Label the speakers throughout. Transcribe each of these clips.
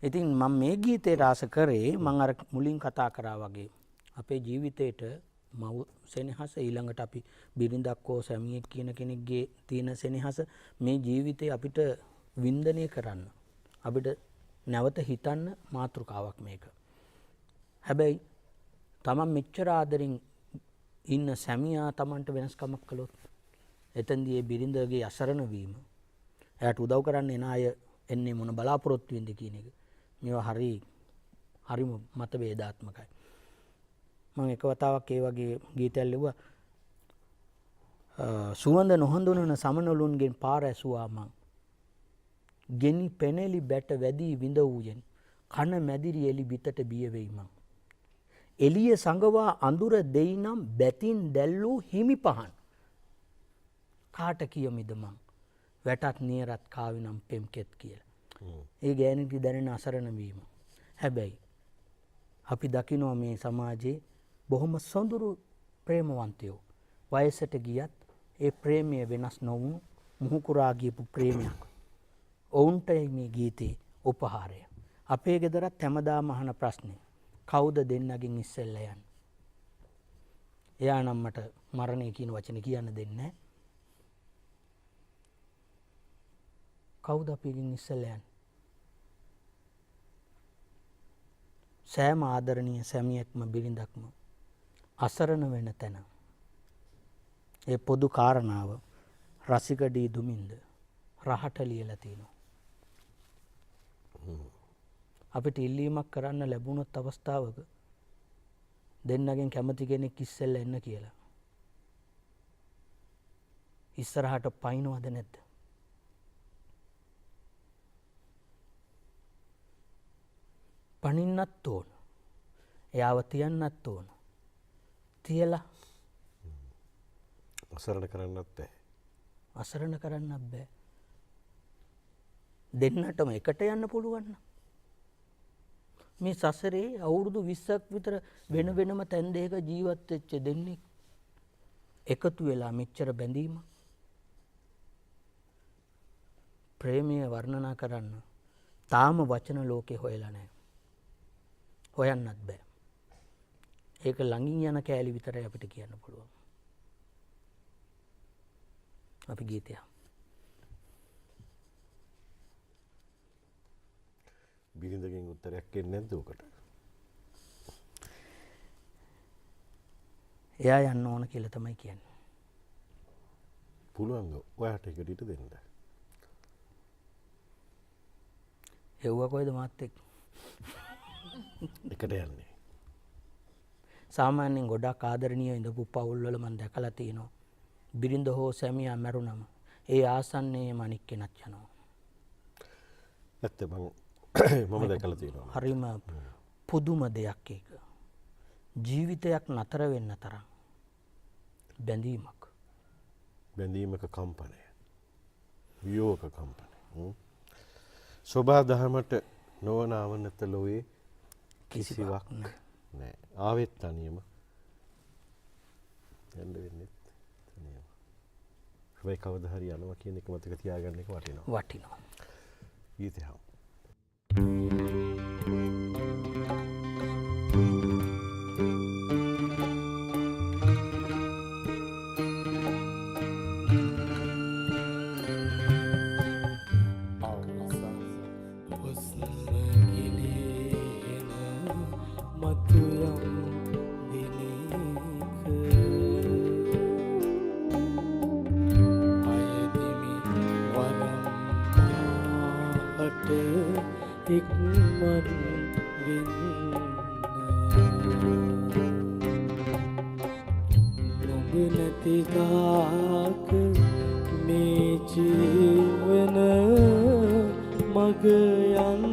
Speaker 1: ඉතින් මම මේ ගීතේ රාස කරේ මම අර මුලින් කතා කරා වගේ අපේ ජීවිතේට මව් සෙනෙහස ඊළඟට අපි බිරිඳක් හෝ සැමියෙක් කියන කෙනෙක්ගේ තියෙන සෙනෙහස මේ ජීවිතේ අපිට වින්දනය කරන්න අපිට නැවත හිතන්න මාතෘකාවක් මේක. හැබැයි තමන් මෙච්චර ආදරෙන් ඉන්න සැමියා තමන්ට වෙනස්කමක් කළොත් එතෙන්දී ඒ බිරිඳගේ අසරණ වීම එයාට උදව් කරන්න එන අය එන්නේ මොන බලාපොරොත්තු වෙන්ද කියන එක මේවා හරිම මතභේදාත්මකයි. මම එක වතාවක් ඒ වගේ ගීතයක් ලිව්වා සුවඳ නොහඳුනන සමනලුන්ගෙන් පාර ඇසුවා මං ගෙනි පෙනෙලි බැට වැඩි විඳ වූයෙන් කන මැදිරි එලි බිතට බිය වෙයි මං එළිය සංගවා අඳුර දෙයි නම් බැතින් දැල්ලූ හිමි පහන් කාට කියමිද මං වැටත් නියරත් කාවි නම් පෙම්කෙත් කියලා. ඒ ගෑණිට දැනෙන අසරණ වීම. හැබැයි අපි දකිනවා මේ සමාජයේ බොහොම සොඳුරු ප්‍රේමවන්තයෝ වයසට ගියත් ඒ ප්‍රේමය වෙනස් නොවුණු මුහුකුරා ගියපු ප්‍රේමයක්. ඔවුන්ට මේ ගීතේ උපහාරය. අපේ ගෙදරත් හැමදාම අහන ප්‍රශ්නේ කවුද දෙන්නගෙන් ඉස්සෙල්ලා යන්නේ? එයා නම් මට මරණය කියන වචනේ කියන්න දෙන්නේ නැහැ. කවුද අපිගෙන් ඉස්සෙල්ලා යන්නේ? සෑම ආදරණීය සැමියෙක්ම බිරිඳක්ම අසරණ වෙන තැන. ඒ පොදු කාරණාව රසිකඩී දුමින්ද රහට ලියලා තිනවා. අපිට ඉල්ලීමක් කරන්න ලැබුණොත් අවස්ථාවක දෙන්නගෙන් කැමති කෙනෙක් ඉස්සෙල්ලා එන්න කියලා. ඉස්සරහට පයින්නවද නැද්ද? පනින්නත් ඕන. එයාව තියන්නත් ඕන. තියලා
Speaker 2: අසරණ කරන්නත් බෑ.
Speaker 1: අසරණ කරන්නත් බෑ. දෙන්නටම එකට යන්න පුළුවන්. මේ සසරේ අවුරුදු 20ක් විතර වෙන වෙනම තැන් දෙක ජීවත් වෙච්ච දෙන්නේ එකතු වෙලා මෙච්චර බැඳීම ප්‍රේමය වර්ණනා කරන්න තාම වචන ලෝකේ හොයලා නැහැ. හොයන්නත් බෑ. ඒක ළඟින් යන කෑලි විතරයි අපිට කියන්න පුළුවන්. අපි ගීතය
Speaker 2: බිරිඳගෙන් උත්තරයක් එන්නේ නැද්ද උකට?
Speaker 1: එයා යන්න ඕන කියලා තමයි කියන්නේ.
Speaker 2: පුළුවන් ඔයාට ඒක ඩිට දෙන්න.
Speaker 1: එව්ව කොයිද මාත් එක්ක?
Speaker 2: එකට යන්නේ.
Speaker 1: සාමාන්‍යයෙන් ගොඩක් ආදරණීය ඉඳපු පවුල් වල මම දැකලා තියෙනවා. බිරිඳ හෝ සැමියා මැරුණම ඒ ආසන්නයේම අනික් කෙනක් යනවා.
Speaker 2: ඇත්ත මම දැකලා තියෙනවා.
Speaker 1: හරිම පුදුම දෙයක් ඒක. ජීවිතයක් නතර වෙන්න තරම් බැඳීමක්.
Speaker 2: බැඳීමක කම්පනය. වියෝක කම්පනය. සෝභා දහමට නොවන අවනත ලෝයේ කිසිවක් නැහැ. ආවෙත් තනියම යන්න වෙන්නේ තනියම. හැබැයි කවදා හරි යනවා කියන එක මතක තියාගන්න එක වටිනවා.
Speaker 1: වටිනවා.
Speaker 2: ගීතය
Speaker 3: ඉක්මන් වෙන්න නුඹ නැති තාක මේ ජීවන මග යන්න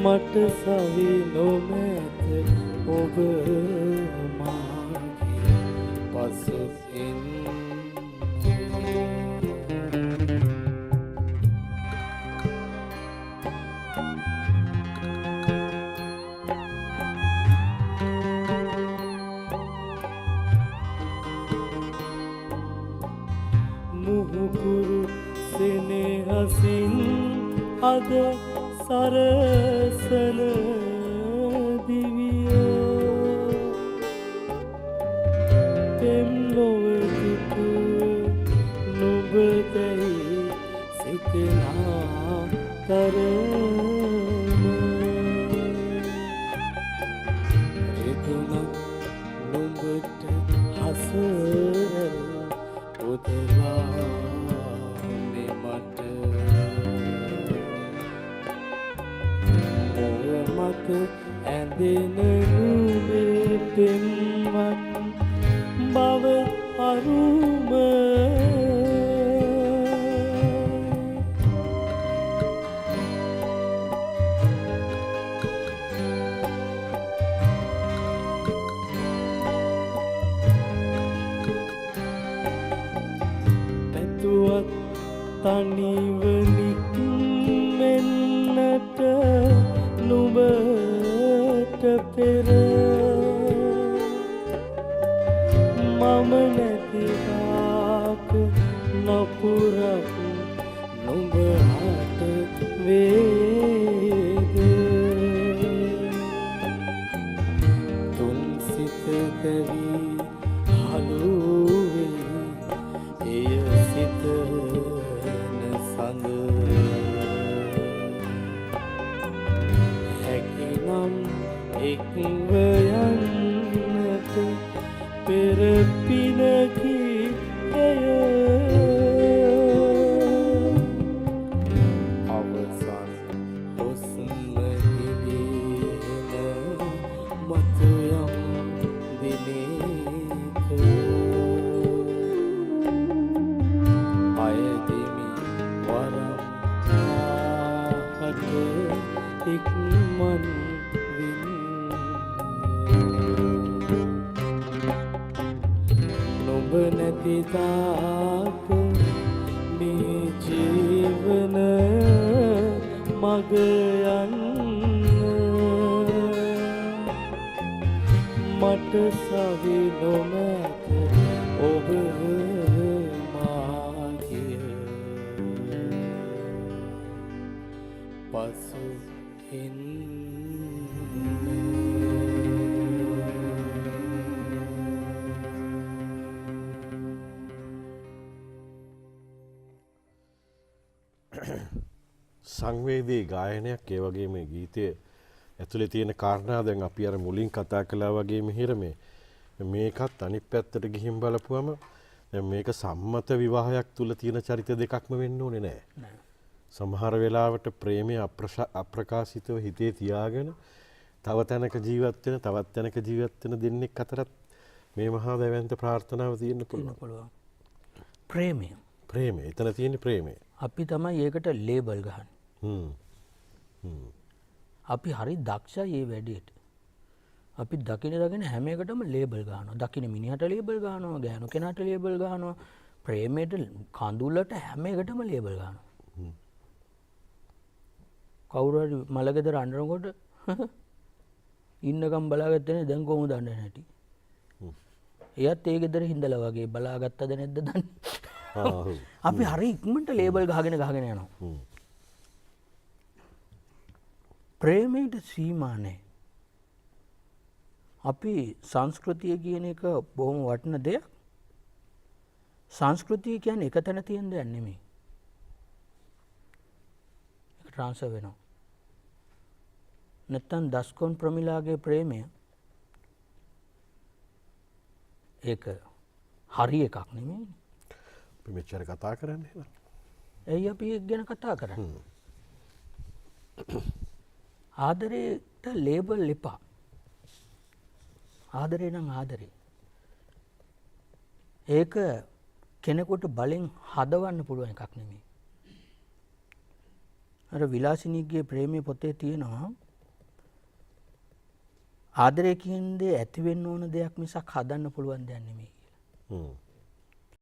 Speaker 3: මට සවි නොමැත ඔබ මාගේ පසු එන්න. මුහුකුරු සෙනෙහස විමසින් අද සරසන දිවිය පෙම් නොවදුටුව නුඹදැයි සිතනා තරම රිදුනක් නුඹට හසර උදලා මෙමට මත ඇඳෙන නුඹේ පෙම්වත් බව අරුම පැතුවත් තනිවනික් මෙන්නට නුඹට පෙර මම නැතිවාක නපුරක් නුඹ හට වේද තුන් සිත දැවී හලුවේ එය සිතන සඳ හැකිනම් එක්ව යන්නට පෙර පිනකි එය අවසන් හුස්ම ඉදීන මතු යම් දිනක අයදිමි වරම් ආහට ඉක්මන් නුඹ නැතිතාක මේ ජීවන මග යන්න මට සවි නොමැත ඔබ මාගිය පසු එන්න
Speaker 2: සංවේදී ගායනයක් ඒ වගේ මේ ගීතයේ ඇතුලේ තියෙන කාරණා දැන් අපි අර මුලින් කතා කළා වගේ මෙහෙර මේකත් අනිත් පැත්තට ගිහින් බලපුවම දැන් මේක සම්මත විවාහයක් තුල තියෙන චරිත දෙකක්ම වෙන්න ඕනේ නෑ. සමහර වෙලාවට ප්‍රේමය අප්‍රකාශිතව හිතේ තියාගෙන තව තැනක ජීවත් වෙන තවත් තැනක ජීවත් වෙන දෙන්නෙක් අතරත් මේ මහා දැවැන්ත ප්‍රාර්ථනාව තියෙන්න පුළුවන්. ප්‍රේමය. එතන තියෙන ප්‍රේමය.
Speaker 1: අපි තමයි ඒකට ලේබල් ගහන්නේ. අපි හරි දක්ෂයි මේ වැඩේට. අපි දකින හැම එකටම ලේබල් ගන්නවා. දකින මිනිහට ලේබල් ගන්නවා, ගෑනු කෙනාට ලේබල් ගන්නවා, ප්‍රේමයට කඳුලට හැම එකටම ලේබල් ගන්නවා. කවුරු හරි මලගෙදර අඬනකොට ඉන්නකම් බලාගත්තනේ දැන් කොහොමද අඬන්නේ නැටි. එයත් ඒ ගෙදර හිඳලා වගේ බලාගත්තද නැද්ද දන්නේ. අපි හරි ඉක්මනට ලේබල් ගහගෙන යනවා. ප්‍රේමයට සීමා නැහැ. අපි සංස්කෘතිය කියන එක බොහොම වටින දෙයක්. සංස්කෘතිය කියන්නේ එක තැන තියෙන දෙයක් නෙමෙයි. ඒක ට්‍රාන්ස්ෆර් වෙනවා. නැත්තම් දස්කොන් ප්‍රමිලාගේ ප්‍රේමය ඒක හරි එකක් නෙමෙයි.
Speaker 2: අපි මෙච්චර කතා කරන්නේ නේද?
Speaker 1: එයි අපි ඒක ගැන කතා කරන්නේ. ආදරේට ලේබල් එපා. ආදරේ නම් ආදරේ. ඒක කෙනෙකුට බලෙන් හදවන්න පුළුවන් එකක් නෙමෙයි. අර විලාසිනීගේ ප්‍රේමයේ පොතේ තියෙනවා ආදරය කියන දේ ඇති වෙන්න ඕන දෙයක් මිසක් හදන්න පුළුවන් දෙයක් නෙමෙයි කියලා.